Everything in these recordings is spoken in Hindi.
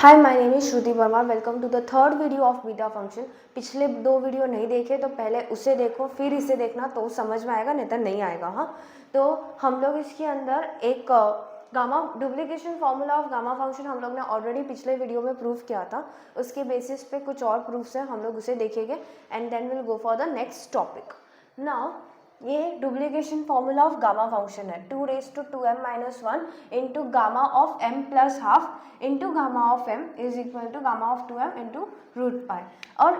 Hi my name is Shruti Verma. Welcome to the third video of beta function. पिछले दो वीडियो नहीं देखे तो पहले उसे देखो, फिर इसे देखना तो समझ में आएगा, नहीं तो नहीं आएगा। हाँ, तो हम लोग इसके अंदर एक gamma duplication formula of gamma function हम लोग ने ऑलरेडी पिछले वीडियो में प्रूव किया था। उसके बेसिस पे कुछ और प्रूफ्स हैं, हम लोग उसे देखेंगे and then will go for the next topic. Now ये duplication formula of gamma function है 2^2m-1 into gamma of m plus half into gamma of m is equal to gamma of 2m into root pi. और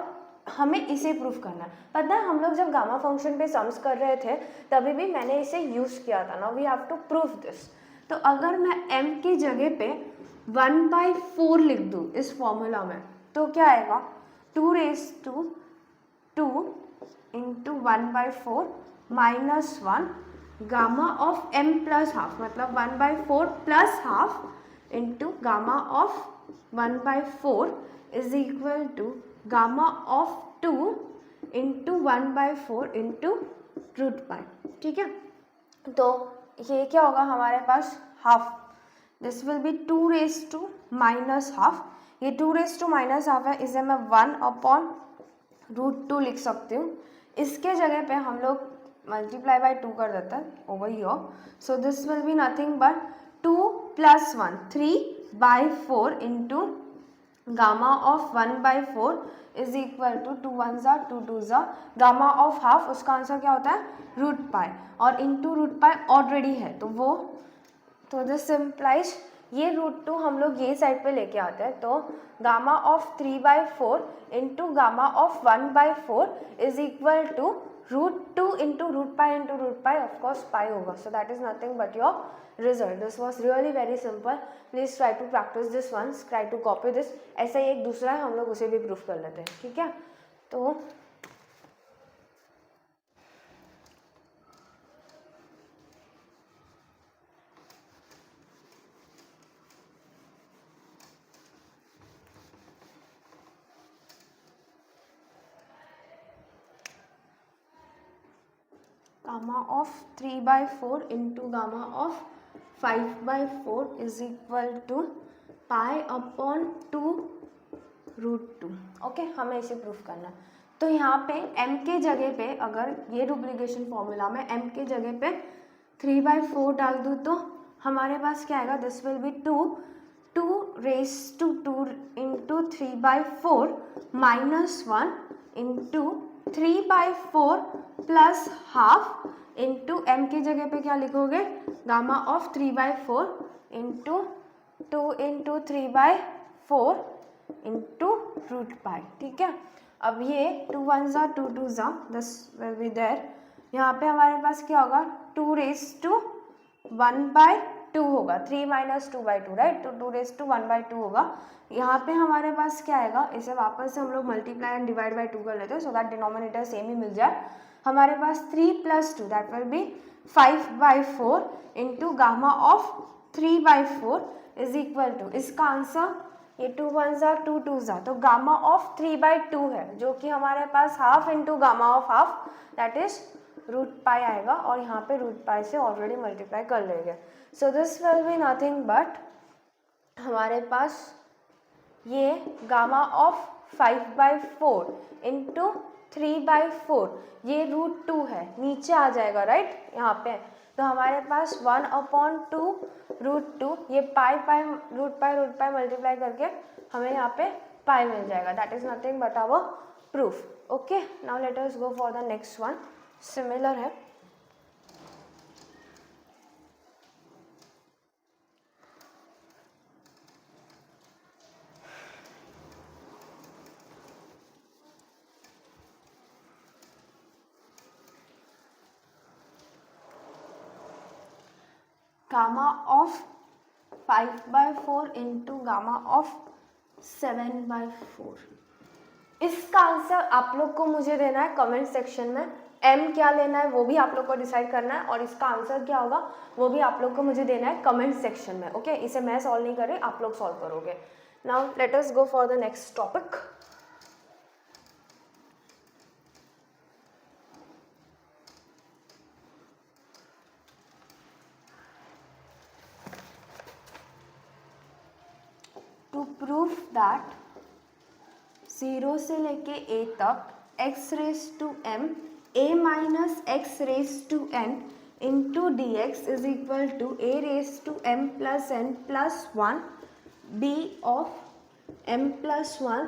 हमें इसे प्रूफ करना है। पता है हम लोग जब गामा फंक्शन पे सम्स कर रहे थे तभी भी मैंने इसे यूज़ किया था। Now we have to proof this. तो अगर मैं m की जगह पे 1/4 लिख दूँ इस फॉर्मूला में तो क्या आएगा 2^2 into 1/4 -1 gamma of m plus half, मतलब 1/4 plus half into gamma of 1/4 is equal to gamma of 2 into 1/4 into root pi. ठीक है, तो ये क्या होगा हमारे पास हाफ, दिस विल बी 2^-1/2। ये 2^-1/2 है, इसे मैं 1/√2 लिख सकती हूँ। इसके जगह पे हम लोग मल्टीप्लाई बाय 2 कर देते हैं over here. So this will be nothing but 2 + 1 3/4 into gamma of 1/4 is equal to 2 1s 2 2s gamma of half, उसका आंसर क्या होता है रूट पाई, और इंटू रूट पाई ऑलरेडी है तो वो, तो दिस इम्प्लाइज ये √2 हम लोग ये साइड पे लेके आते हैं। तो gamma of 3/4 into gamma of 1/4 is equal to √2 into root pi, of course pi होगा। So that is nothing but your result. This was really very simple. Please try to practice this once, try to copy this. ऐसा ही एक दूसरा है, हम लोग उसे भी प्रूफ कर लेते हैं। ठीक है, तो gamma of 3/4 into gamma of 5/4 is equal to pi upon 2√2। Okay, हमें इसे प्रूफ करना है। तो यहाँ पे m के जगह पे, अगर ये डुप्लीकेशन फॉर्मूला में m के जगह पे 3/4 डाल दूँ तो हमारे पास क्या आएगा, this will be 2^2 into 3/4 -1 into 3/4 plus half into m की जगह पे क्या लिखोगे gamma of 3/4 into 2 into 3/4 into root pi. ठीक है, अब ये 2 1s 2 2s, this will be there. यहाँ पे हमारे पास क्या होगा 2^1/2 होगा, 3 - 2/2 राइट, तो 2^1/2 होगा। यहाँ पे हमारे पास क्या आएगा, इसे वापस से हम लोग मल्टीप्लाई एंड डिवाइड बाय 2 कर लेते हैं सो दैट डिनोमिनेटर सेम ही मिल जाए। हमारे पास 3 + 2 that will be 5/4 into gamma of 3/4 is equal to, इसका आंसर ये 2 1s 2 2s, तो गामा ऑफ 3/2 है जो कि हमारे पास half into gamma of half that is root pi आएगा, और यहाँ पे रूट पाई से ऑलरेडी मल्टीप्लाई कर लेंगे। सो this will be nothing but हमारे पास ये गामा ऑफ 5/4 इंटू 3/4, ये √2 है, नीचे आ जाएगा राइट यहाँ पे। तो हमारे पास 1/2 √2, ये पाई रूट पाई मल्टीप्लाई करके हमें यहाँ पे पाई मिल जाएगा। That is nothing but our proof. Okay, now let us go for the next one, similar है। Gamma of 5/4 into gamma of 7/4, इसका आंसर आप लोग को मुझे देना है कमेंट सेक्शन में। m क्या लेना है वो भी आप लोग को डिसाइड करना है, और इसका आंसर क्या होगा वो भी आप लोग को मुझे देना है कमेंट सेक्शन में। ओके, इसे मैं सॉल्व नहीं कर रही, आप लोग सॉल्व करोगे। Now let us go for the next topic. Proof that 0 से लेके a तक x raise to m a minus x raise to n into d x is equal to a raise to m plus n plus 1 d of m plus 1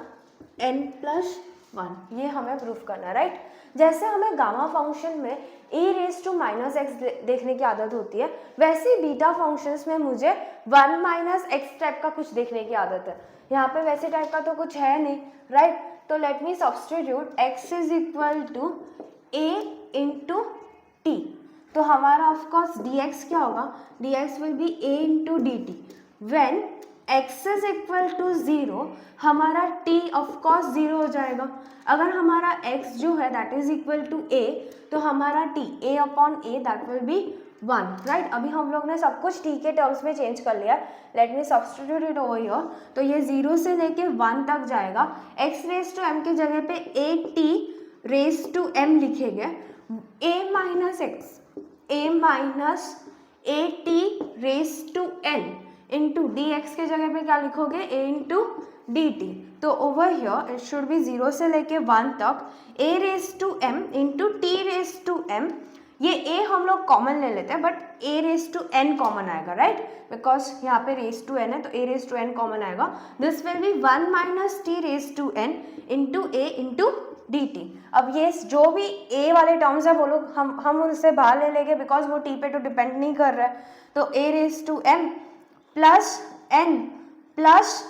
n plus 1, ये हमें प्रूफ करना है, राइट। जैसे हमें गामा फंक्शन में e raise to minus x देखने की आदत होती है, वैसे ही बीटा फंक्शंस में मुझे 1 माइनस एक्स टाइप का कुछ देखने की आदत है। यहाँ पे वैसे टाइप का तो कुछ है नहीं, राइट। तो let me substitute x is equal to a into t, तो हमारा ऑफकोर्स dx क्या होगा, dx will be a into d t. When x is equal to 0, हमारा t ऑफकोर्स 0 हो जाएगा। अगर हमारा x जो है that is equal to a, तो हमारा t a upon a that will be 1, right. अभी हम लोग ने सब कुछ t के टर्म्स में चेंज कर लिया। Late me substitute it over here, तो ये 0 से लेके 1 तक जाएगा। x रेज टू m की जगह पे a t raise to m लिखेंगे, a minus x a minus a t raise to n into d x के जगह पे क्या लिखोगे, a इंटू डी टी। तो over here it should be 0 से लेके 1 तक a raise to m into t raise to m। ये a हम लोग कॉमन ले लेते हैं, but a raise to n common आएगा, राइट, बिकॉज यहाँ पे रेज टू n है, तो a raise to n common आएगा। This will be 1 minus t raise to n into a into d t. अब ये जो भी a वाले टर्म्स है वो लोग हम उनसे बाहर ले लेंगे, बिकॉज वो t पे तो डिपेंड नहीं कर रहा है। तो a raise to m plus n plus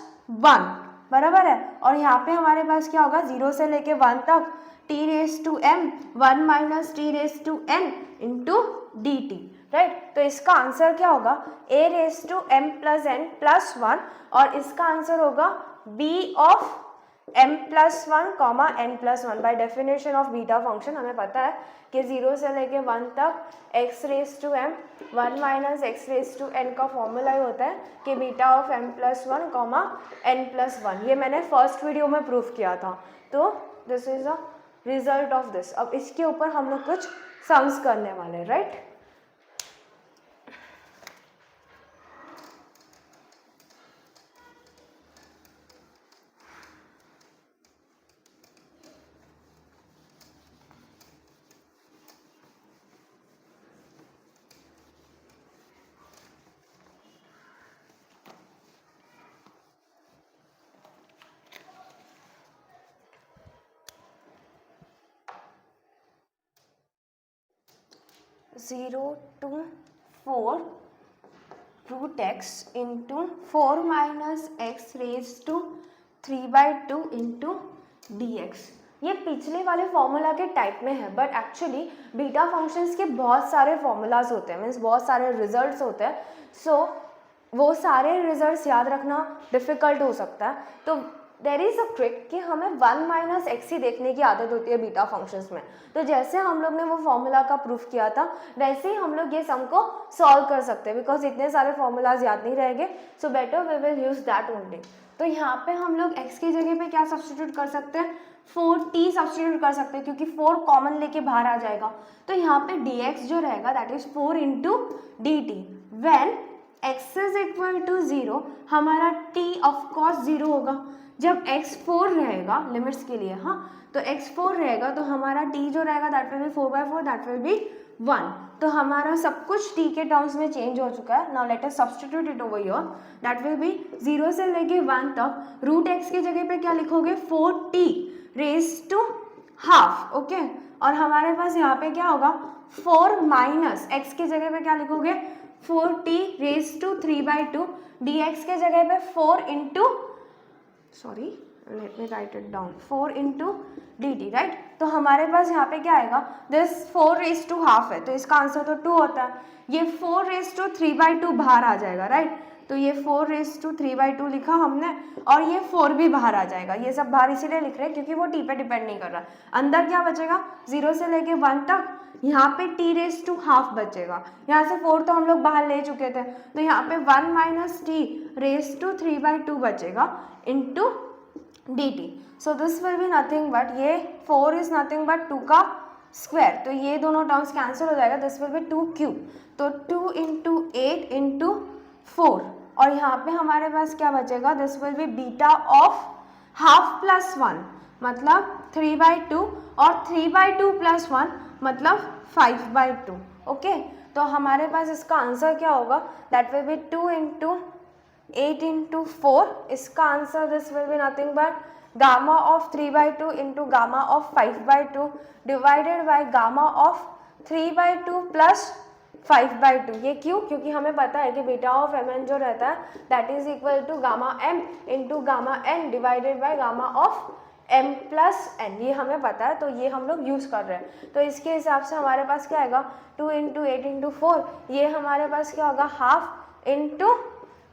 1 बराबर है, और यहाँ पे हमारे पास क्या होगा, 0 से लेके 1 तक t raise to m 1 minus t raise to n into d t, right. तो इसका आंसर क्या होगा, a raise to m plus n plus 1, और इसका आंसर होगा b of m plus 1 comma n plus 1। By definition of beta function हमें पता है कि 0 से लेके 1 तक x raise to m 1 minus x raise to n का फॉर्मूला ही होता है कि beta of m plus 1 comma n plus 1। ये मैंने फर्स्ट वीडियो में प्रूफ किया था। तो this is a result of this. अब इसके ऊपर हम लोग कुछ सम्स करने वाले, right. Zero to 4 root x into 4 minus x raise to 3/2 into d x. ये पिछले वाले फॉर्मूला के टाइप में है, बट एक्चुअली बीटा फंक्शंस के बहुत सारे फॉर्मूलाज होते हैं, मीन्स बहुत सारे रिजल्ट्स होते हैं। सो वो सारे रिजल्ट्स याद रखना डिफ़िकल्ट हो सकता है। तो देर इज़ अ ट्रिक कि हमें 1 माइनस एक्स ही देखने की आदत होती है बीटा फंक्शंस में। तो जैसे हम लोग ने वो फॉर्मूला का प्रूफ किया था, वैसे ही हम लोग ये सम को सॉल्व कर सकते हैं, बिकॉज इतने सारे फॉर्मूलाज याद नहीं रहेंगे। So better we will use that only. तो यहाँ पे हम लोग x की जगह पे क्या सब्स्टिट्यूट कर सकते हैं, 4t सब्स्टिट्यूट कर सकते हैं, क्योंकि 4 कॉमन लेके बाहर आ जाएगा। तो यहाँ पे dx जो रहेगा that is 4 into d t. When x is equal to 0, हमारा t ऑफ कोर्स 0 होगा। जब x 4 रहेगा लिमिट्स के लिए, हाँ, तो x 4 रहेगा तो हमारा t जो रहेगा that will B 4/4, that will be 1। तो हमारा सब कुछ t के टर्म्स में चेंज हो चुका है। Now let us substitute it over here, that will B 0 से लेके 1 तक रूट x की जगह पे क्या लिखोगे, 4t raise to half, okay. और हमारे पास यहाँ पे क्या होगा, 4 माइनस x की जगह पे क्या लिखोगे, 4t रेज टू 3/2, dx के जगह पे 4 into, sorry late me right it down, 4 into d t, right. तो हमारे पास यहाँ पे क्या आएगा, दिस 4 रेज टू हाफ है, तो इसका आंसर तो 2 होता है। ये 4 रेज टू 3/2 बाहर आ जाएगा, राइट। तो ये 4 रेज टू 3/2 लिखा हमने, और ये 4 भी बाहर आ जाएगा। ये सब बाहर इसीलिए लिख रहे हैं क्योंकि वो t पे डिपेंड नहीं कर रहा। अंदर क्या बचेगा, 0 से लेके 1 तक यहाँ पे t रेज टू हाफ बचेगा। यहाँ से 4 तो हम लोग बाहर ले चुके थे, तो यहाँ पे 1 माइनस t रेज टू 3/2 बचेगा into d T. So this will be nothing but, ये 4 इज नथिंग बट 2 का स्क्वायर, तो ये दोनों टर्म्स कैंसिल हो जाएगा। दिस विल बी 2 क्यूब, तो 2 इंटू 8 इंटू 4, और यहाँ पे हमारे पास क्या बचेगा, this will B beta of half plus 1 मतलब 3/2 और 3/2 प्लस 1 मतलब 5/2। ओके, तो हमारे पास इसका आंसर क्या होगा, दैट विल बी 2 × 8 × 4। इसका answer this will be nothing but gamma of 3/2 into gamma of 5/2 divided by gamma of 3/2 plus 5/2। ये क्यों, क्योंकि हमें पता है कि बीटा ऑफ एम एन जो रहता है that is equal to gamma m into gamma n divided by gamma of m plus n, ये हमें पता है, तो ये हम लोग यूज़ कर रहे हैं। तो इसके हिसाब से हमारे पास क्या आएगा, 2 × 8 × 4, ये हमारे पास क्या होगा, हाफ इंटू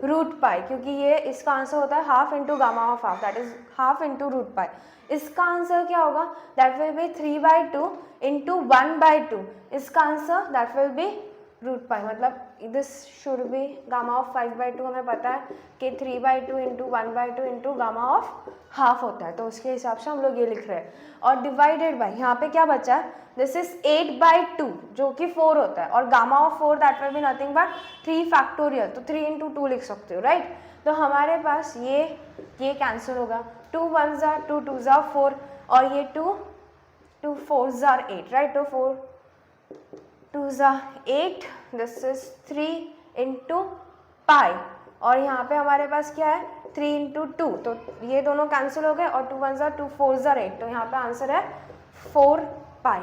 रूट पाई, क्योंकि ये इसका आंसर होता है half into gamma of half, that is half into root pi. इसका आंसर क्या होगा, दैट विल बी 3/2 इंटू 1/2। इसका answer that will be root pi, मतलब this should be gamma of 5/2। हमें पता है कि 3/2 into 1/2 into gamma of half होता है, तो उसके हिसाब से हम लोग ये लिख रहे हैं। और डिवाइडेड बाई यहाँ पे क्या बचा है, दिस इज 8/2 जो कि 4 होता है, और gamma of 4 that will be nothing but 3 factorial, तो 3 × 2 लिख सकते हो, राइट। तो हमारे पास ये कैंसिल होगा, 2 1s are 2 2s are 4 और ये 2 4s are 8, राइट। तो 4 2s are 8, दिस इज 3 × पाई, और यहाँ पे हमारे पास क्या है 3 × 2, तो ये दोनों कैंसिल हो गए, और 2 1s are 2 4s are 8, तो यहाँ पे आंसर है 4 pi.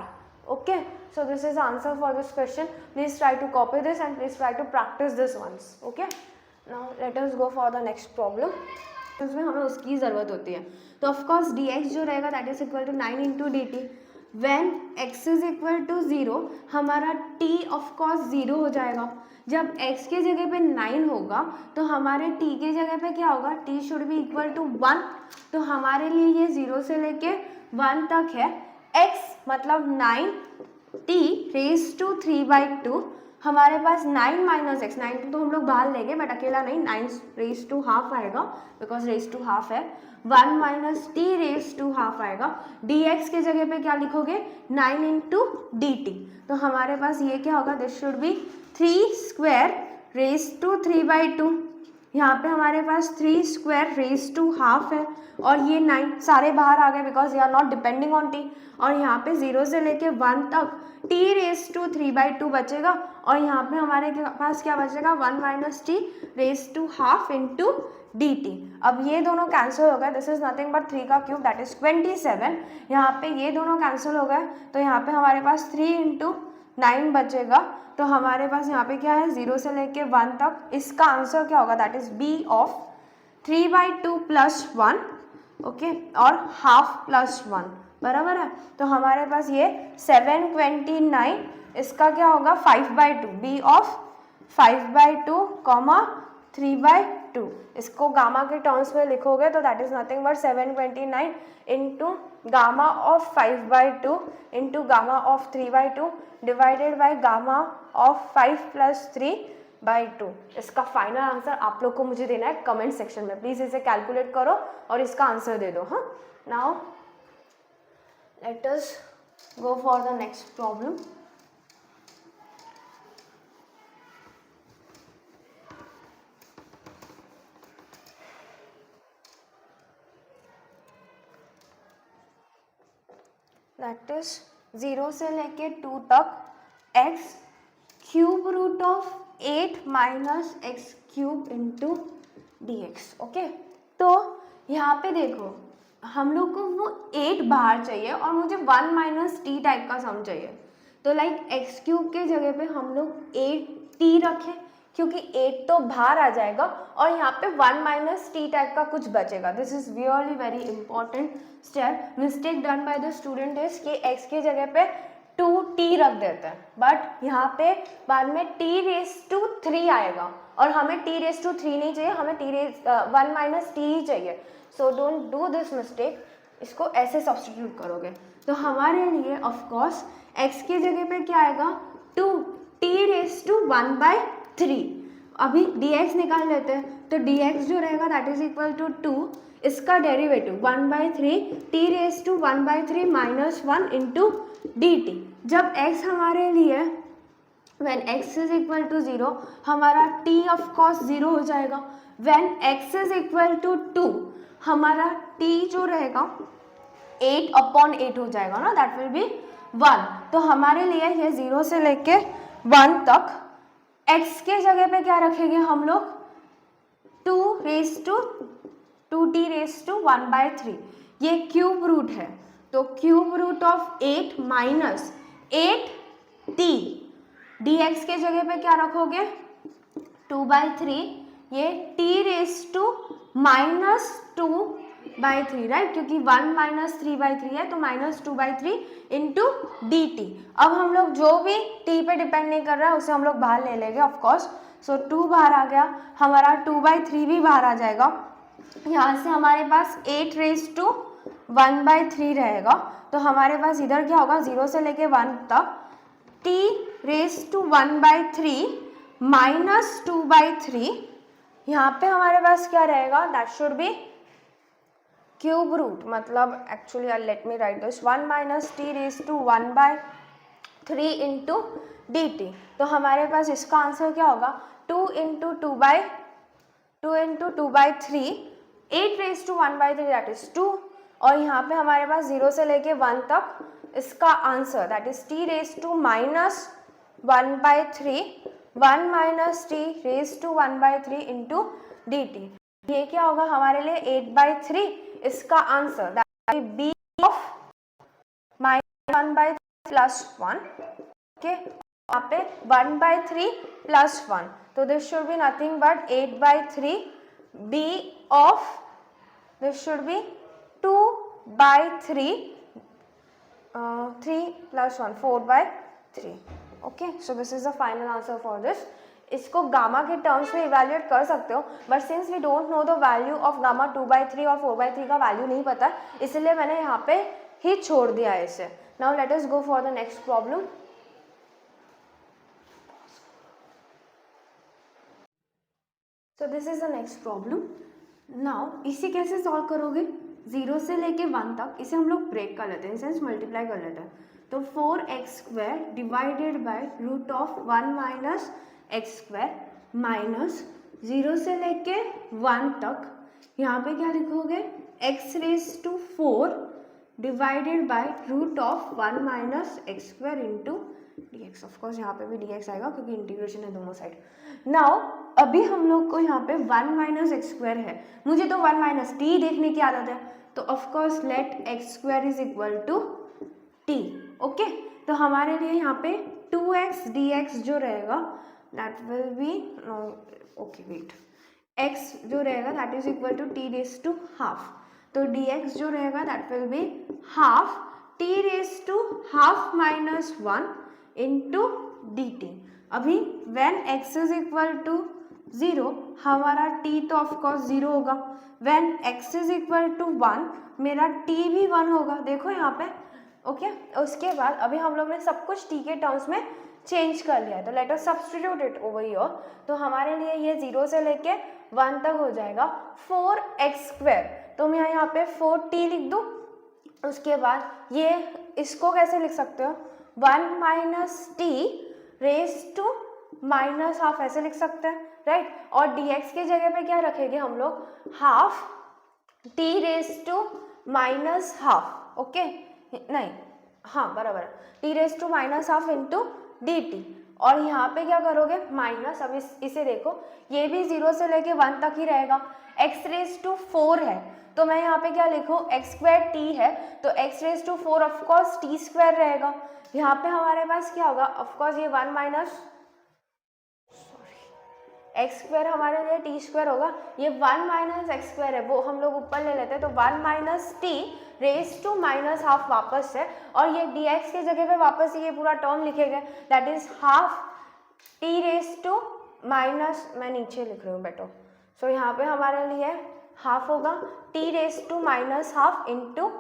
Okay, so this is answer for this question. Please try to copy this and please try to practice this once. Okay, now let us go for the next problem. उसमें हमें उसकी ज़रूरत होती है, तो ऑफकोर्स dx जो रहेगा that is equal to 9 × dt। When x is equal to 0 हमारा t ऑफकोर्स 0 हो जाएगा। जब x के जगह पे 9 होगा तो हमारे t के जगह पे क्या होगा, t should be equal to 1, तो हमारे लिए ये 0 से लेके 1 तक है। x मतलब 9t रेज टू 3/2, हमारे पास 9 माइनस एक्स, 9 तो हम लोग बाहर लेंगे बट अकेला नहीं, 9 रेज टू हाफ आएगा बिकॉज रेज टू हाफ है, 1 minus t raise to half आएगा। dx के जगह पे क्या लिखोगे, 9 × dt, तो हमारे पास ये क्या होगा, this should be 3² raise to 3/2। यहाँ पे हमारे पास 3² रेज टू हाफ है, और ये 9 सारे बाहर आ गए because you are not depending on t, और यहाँ पे 0 से लेके 1 तक t रेज टू 3/2 बचेगा, और यहाँ पे हमारे पास क्या बचेगा, 1 minus t raise to half into dt। अब ये दोनों कैंसिल हो गए, दिस इज नथिंग बट 3 का क्यूब दैट इज 27। यहाँ पे ये दोनों कैंसिल हो गए, तो यहाँ पे हमारे पास 3 × 9 बचेगा, तो हमारे पास यहाँ पे क्या है 0 से लेके 1 तक। इसका आंसर क्या होगा, that is b of 3/2 plus 1, okay, और हाफ प्लस 1 बराबर है। तो हमारे पास ये 729, इसका क्या होगा 5/2, b ऑफ 5/2 3/2। इसको गामा के टर्म्स में लिखोगे तो that is nothing but 729 into gamma of 5/2 into gamma of 3/2 divided by gamma of 5 + 3/2। इसका फाइनल आंसर आप लोग को मुझे देना है कमेंट सेक्शन में, प्लीज़ इसे कैलकुलेट करो और इसका आंसर दे दो। हाँ, now let us go for the next problem. That is 0 से लेके 2 तक x cube root of 8 minus x cube into dx। Okay, तो यहाँ पे देखो हम लोग को वो 8 बाहर चाहिए और मुझे 1 माइनस टी टाइप का सम चाहिए, तो लाइक एक्स क्यूब के जगह पे हम लोग 8t रखें क्योंकि 8 तो बाहर आ जाएगा और यहाँ पे 1 माइनस टी टाइप का कुछ बचेगा। This is really very important step. Mistake done by the student is कि x के जगह पे 2t रख देते हैं, बट यहाँ पे बाद में t⁻³ आएगा और हमें t⁻³ नहीं चाहिए, हमें 1 माइनस टी ही चाहिए। So don't do this mistake, इसको ऐसे सब्स्टिट्यूट करोगे तो हमारे लिए ऑफ कोर्स x के जगह पे क्या आएगा 2t⁻⁴। अभी dx निकाल लेते हैं, तो dx जो रहेगा दैट इज इक्वल टू 2, इसका डेरिवेटिव 1/3 t⁻⁴ - 1 इंटू dt। जब x हमारे लिए when x is equal to 0 हमारा t ऑफ कोर्स 0 हो जाएगा। When x is equal to 2 हमारा t जो रहेगा 8/8 हो जाएगा ना, दैट विल बी 1। तो हमारे लिए ये 0 से लेके 1 तक x के जगह पे क्या रखेंगे हम लोग, 2t रेस टू 1/3, ये क्यूब रूट है। तो cube root of 8 minus 8t, dx के जगह पे क्या रखोगे 2/3, ये t रेस टू -2/3, राइट, क्योंकि 1 - 3/3 है तो -2/3 इंटू dt। अब हम लोग जो भी t पे डिपेंड नहीं कर रहा है उसे हम लोग बाहर ले लेंगे ऑफ कोर्स। सो 2 बाहर आ गया, हमारा 2/3 भी बाहर आ जाएगा। यहाँ से हमारे पास 8 रेस टू 1/3 रहेगा। तो हमारे पास इधर क्या होगा, 0 से लेके 1 तक t रेस टू 1/3 माइनस 2/3, यहाँ पे हमारे पास क्या रहेगा, that should be cube root, मतलब actually let me write this 1 minus t raise to 1/3 into dt। तो हमारे पास इसका आंसर क्या होगा, 2 into 2/3, 8 raise to 1/3 that is 2, और यहाँ पे हमारे पास 0 से लेके 1 तक इसका answer that is t raise to -1/3, 1 minus t raise to 1/3 into dt। ये क्या होगा हमारे लिए 8/3, इसका answer that is b of -1/3 plus 1, okay, यहाँ पे 1/3 प्लस 1, तो this should be nothing but 8/3, b of this should be 2/3, 3 plus 1 4/3, okay. So this is the final answer for this. इसको गामा के टर्म्स में इवेल्युएट कर सकते हो, but since we don't know the value of gamma 2/3 और 4/3 का वैल्यू नहीं पता, इसलिए मैंने यहाँ पे ही छोड़ दिया है इसे। Now let us go for the next problem. So this is the next problem. Now इसे कैसे सॉल्व करोगे, 0 से लेके 1 तक इसे हम लोग ब्रेक कर लेते हैं, सेंस मल्टीप्लाई कर लेते हैं। तो 4x² divided by root of 1 minus x² minus 0 से लेके 1 तक, यहाँ पे क्या लिखोगे x raise to 4 divided by root of 1 minus x² into dx। Of course यहाँ पे भी dx आएगा क्योंकि इंटीग्रेशन है दोनों साइड। नाउ अभी हम लोग को यहाँ पे 1 माइनस x² है, मुझे तो 1 माइनस t देखने की आदत है, तो of course let x² is equal to t, okay. तो हमारे लिए यहाँ पे 2x dx जो रहेगा that will be, okay wait, x जो रहेगा that is equal to t raise to half, तो dx जो रहेगा that will be half t raise to half minus 1 into dt। अभी when x is equal to 0 हमारा t तो ऑफकोर्स 0 होगा, when x is equal to 1 मेरा t भी 1 होगा, देखो यहाँ पे, ओके। उसके बाद अभी हम लोग ने सब कुछ t के टर्म्स में चेंज कर लिया है, तो let us substitute it over here. तो हमारे लिए ये 0 से लेके 1 तक हो जाएगा 4x², तो मैं यहाँ पे 4t लिख दूँ। उसके बाद ये इसको कैसे लिख सकते हो, 1 minus t raise to minus half ऐसे लिख सकते हैं, राइट। और dx के जगह पे क्या रखेंगे हम लोग, half t raise to minus half, okay, नहीं हाँ बराबर, t raise to minus half into dt। और यहाँ पे क्या करोगे माइनस, अब इसे देखो ये भी 0 से लेके 1 तक ही रहेगा, x रेस टू 4 है तो मैं यहाँ पे क्या लिखूँ, x² t है तो x raise to 4 of course t² रहेगा। यहाँ पे हमारे पास क्या होगा, ऑफकोर्स ये 1 माइनस x² हमारे लिए t² होगा, ये 1 माइनस x² है वो हम लोग ऊपर ले लेते हैं, तो 1 minus t raise to minus half वापस है, और ये dx के जगह पे वापस ये पूरा टर्म लिखेगा that is half t raise to minus, मैं नीचे लिख रही हूँ बेटो, सो यहाँ पे हमारे लिए हाफ होगा t raise to minus half into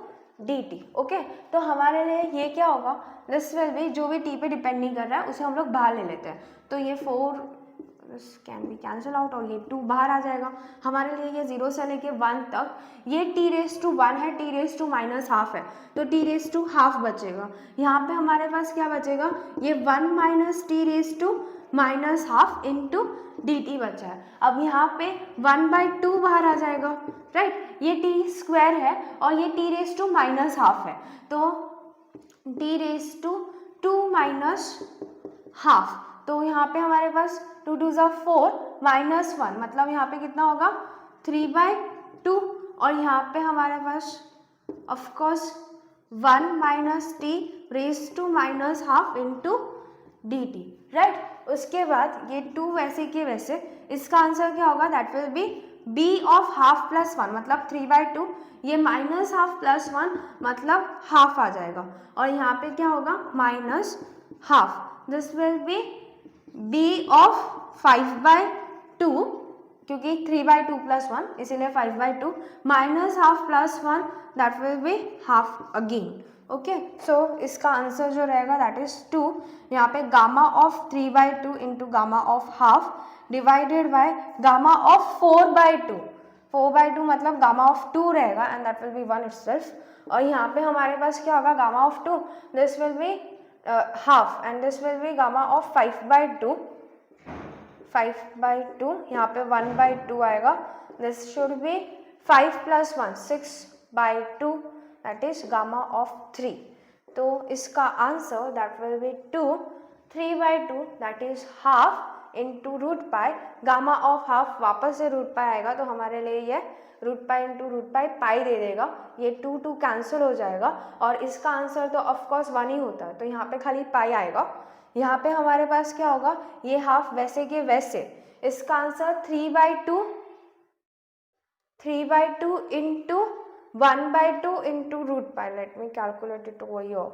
dt, okay. तो हमारे लिए ये क्या होगा, दिस विल बी, जो भी t पे डिपेंड नहीं कर रहा है उसे हम लोग बाहर ले लेते हैं, तो ये 4 this can be cancel out और ये 2 बाहर आ जाएगा। हमारे लिए ये 0 से लेके 1 तक ये t⁻1 है, t⁻⁻½ है, तो t⁻½ बचेगा। यहाँ पे हमारे पास क्या बचेगा, ये 1 माइनस t⁻⁻½ इंटू dt बचा है। अब यहाँ पे 1/2 बाहर आ जाएगा, राइट। ये t² है और ये t⁻⁻½ है, तो t⁻²⁻½ तो यहाँ पे हमारे पास 2 2 ज़ा 4 -1 मतलब यहाँ पे कितना होगा 3/2 और यहाँ पे हमारे पास of course 1 minus t⁻⁻½ into dt, right. उसके बाद ये 2 वैसे के वैसे, इसका आंसर क्या होगा, that will be b of half plus 1 मतलब 3/2, ये -½ प्लस 1 मतलब हाफ आ जाएगा और यहाँ पे क्या होगा -½ this will be b of 5/2 क्योंकि 3/2 प्लस 1 इसीलिए 5/2 -½ plus 1 that will be half again. Okay, so इसका आंसर जो रहेगा दैट इज 2। यहाँ पे gamma of 3/2 into gamma of half divided by gamma of 4/2, 4/2 मतलब गामा ऑफ 2 रहेगा and that will be 1 itself. और यहाँ पे हमारे पास क्या होगा gamma of 2, this will be half and this will be gamma of 5/2, 5/2 यहाँ पे 1/2 आएगा, this should be 5 + 1 6/2 that is gamma of 3। तो इसका answer that will be 2 3/2 that is half into √π, gamma of half वापस से √π आएगा तो हमारे लिए ये √π इंटू √π पाई दे देगा, ये 2 2 कैंसिल हो जाएगा और इसका आंसर तो ऑफकोर्स 1 ही होता है, तो यहाँ पे खाली पाई आएगा। यहाँ पे हमारे पास क्या होगा, ये हाफ वैसे के वैसे, इसका answer 3/2 into 1/2 into √π, let me calculate it over here.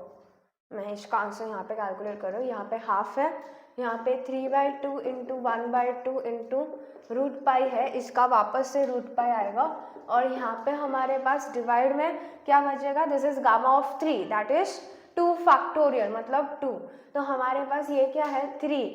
मैं इसका आंसर यहाँ पे कैलकुलेट कर रही हूँ, यहाँ पे हाफ है, यहाँ पे 3/2 इंटू 1/2 इंटू √π है, इसका वापस से √π आएगा और यहाँ पे हमारे पास डिवाइड में क्या बचेगा, this is gamma of 3 that is 2 factorial मतलब 2, तो हमारे पास ये क्या है 3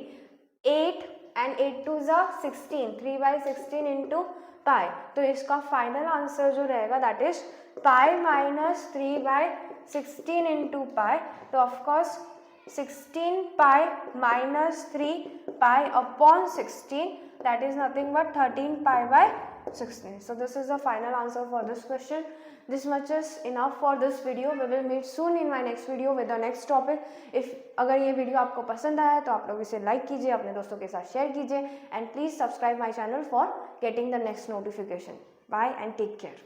8 एंड 8 2 ज़ा 16 3/16 इंटू पाई, तो इसका फाइनल आंसर जो रहेगा that is pi minus 3/16 into pi, तो of course 16 pi minus 3 pi upon 16 that is nothing but 13 pi/16. So this is the final answer for this question. This much is enough for this video. We will meet soon in my next video with the next topic. If अगर ये वीडियो आपको पसंद आया तो आप लोग इसे लाइक कीजिए, अपने दोस्तों के साथ शेयर कीजिए and please subscribe my channel for getting the next notification. Bye and take care.